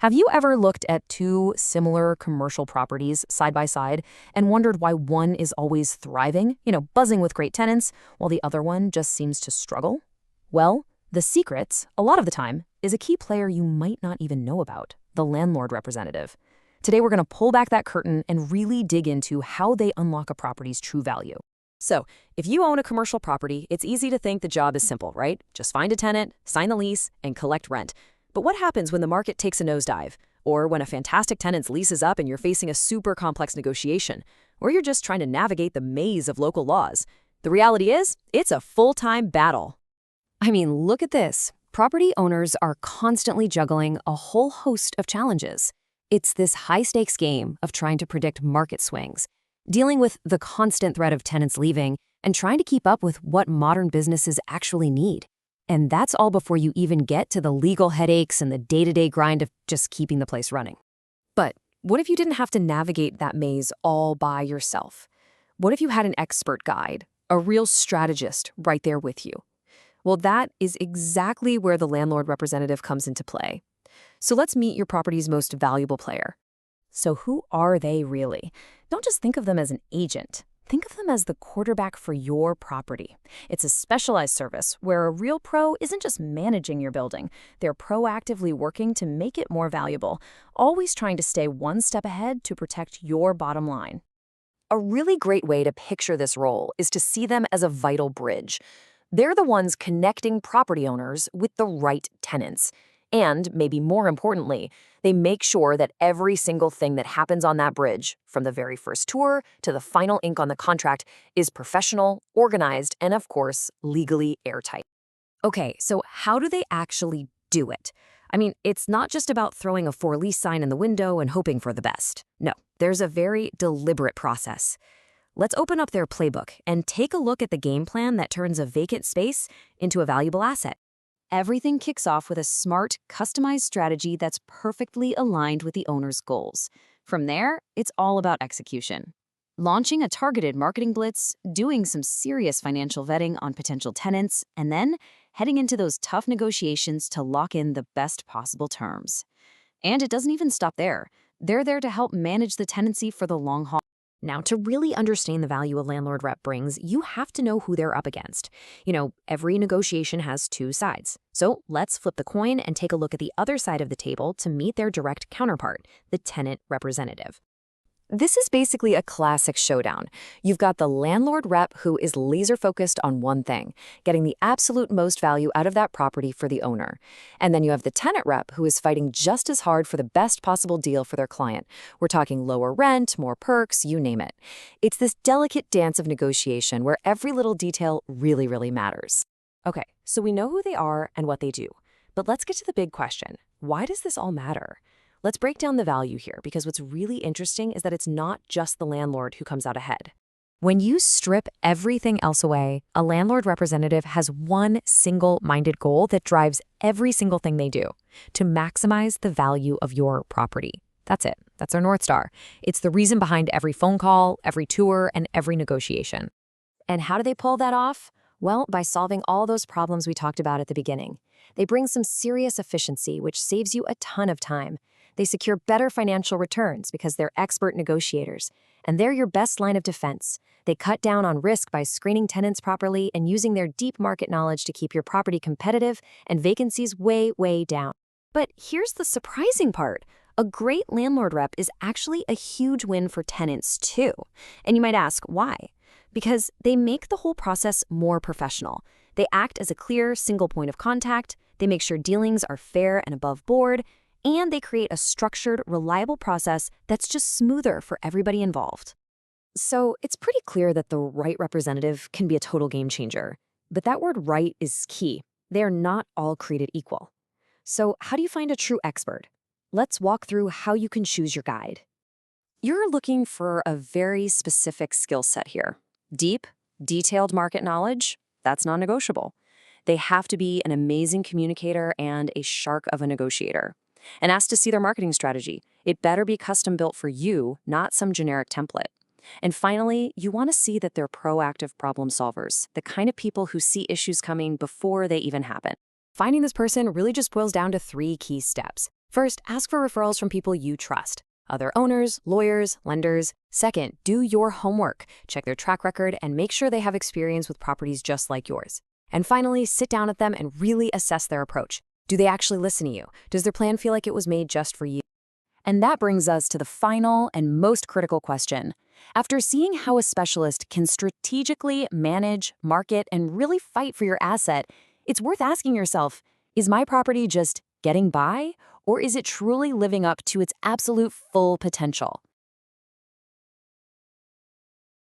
Have you ever looked at two similar commercial properties side by side and wondered why one is always thriving, buzzing with great tenants, while the other one just seems to struggle? Well, the secret, a lot of the time, is a key player you might not even know about, the landlord representative. Today, we're going to pull back that curtain and really dig into how they unlock a property's true value. So, if you own a commercial property, it's easy to think the job is simple, right? Just find a tenant, sign the lease, and collect rent. But what happens when the market takes a nosedive? Or when a fantastic tenant's lease is up and you're facing a super complex negotiation? Or you're just trying to navigate the maze of local laws? The reality is, it's a full-time battle. I mean, look at this. Property owners are constantly juggling a whole host of challenges. It's this high-stakes game of trying to predict market swings, dealing with the constant threat of tenants leaving, and trying to keep up with what modern businesses actually need. And that's all before you even get to the legal headaches and the day-to-day grind of just keeping the place running. But what if you didn't have to navigate that maze all by yourself? What if you had an expert guide, a real strategist right there with you? Well, that is exactly where the landlord representative comes into play. So let's meet your property's most valuable player. So who are they really? Don't just think of them as an agent. Think of them as the quarterback for your property. It's a specialized service where a real pro isn't just managing your building. They're proactively working to make it more valuable, always trying to stay one step ahead to protect your bottom line. A really great way to picture this role is to see them as a vital bridge. They're the ones connecting property owners with the right tenants. And, maybe more importantly, they make sure that every single thing that happens on that bridge, from the very first tour to the final ink on the contract, is professional, organized, and of course, legally airtight. Okay, so how do they actually do it? I mean, it's not just about throwing a for lease sign in the window and hoping for the best. No, there's a very deliberate process. Let's open up their playbook and take a look at the game plan that turns a vacant space into a valuable asset. Everything kicks off with a smart, customized strategy that's perfectly aligned with the owner's goals. From there, it's all about execution. Launching a targeted marketing blitz, doing some serious financial vetting on potential tenants, and then heading into those tough negotiations to lock in the best possible terms. And it doesn't even stop there. They're there to help manage the tenancy for the long haul. Now, to really understand the value a landlord rep brings, you have to know who they're up against. Every negotiation has two sides. So let's flip the coin and take a look at the other side of the table to meet their direct counterpart, the tenant representative. This is basically a classic showdown. You've got the landlord rep who is laser-focused on one thing, getting the absolute most value out of that property for the owner. And then you have the tenant rep who is fighting just as hard for the best possible deal for their client. We're talking lower rent, more perks, you name it. It's this delicate dance of negotiation where every little detail really, really matters. Okay, so we know who they are and what they do. But let's get to the big question. Why does this all matter? Let's break down the value here, because what's really interesting is that it's not just the landlord who comes out ahead. When you strip everything else away, a landlord representative has one single-minded goal that drives every single thing they do: to maximize the value of your property. That's it. That's their North Star. It's the reason behind every phone call, every tour, and every negotiation. And how do they pull that off? Well, by solving all those problems we talked about at the beginning. They bring some serious efficiency, which saves you a ton of time. They secure better financial returns because they're expert negotiators, and they're your best line of defense. They cut down on risk by screening tenants properly and using their deep market knowledge to keep your property competitive and vacancies way, way down. But here's the surprising part. A great landlord rep is actually a huge win for tenants too. And you might ask, why? Because they make the whole process more professional. They act as a clear, single point of contact, they make sure dealings are fair and above board, and they create a structured, reliable process that's just smoother for everybody involved. So it's pretty clear that the right representative can be a total game changer. But that word right is key. They are not all created equal. So how do you find a true expert? Let's walk through how you can choose your guide. You're looking for a very specific skill set here. Deep, detailed market knowledge, that's non-negotiable. They have to be an amazing communicator and a shark of a negotiator. And ask to see their marketing strategy. It better be custom built for you, not some generic template. And finally, you want to see that they're proactive problem solvers, the kind of people who see issues coming before they even happen. Finding this person really just boils down to 3 key steps. First, ask for referrals from people you trust. Other owners, lawyers, lenders. Second, do your homework. Check their track record and make sure they have experience with properties just like yours. And finally, sit down with them and really assess their approach. Do they actually listen to you? Does their plan feel like it was made just for you? And that brings us to the final and most critical question. After seeing how a specialist can strategically manage, market, and really fight for your asset, it's worth asking yourself, is my property just getting by, or is it truly living up to its absolute full potential?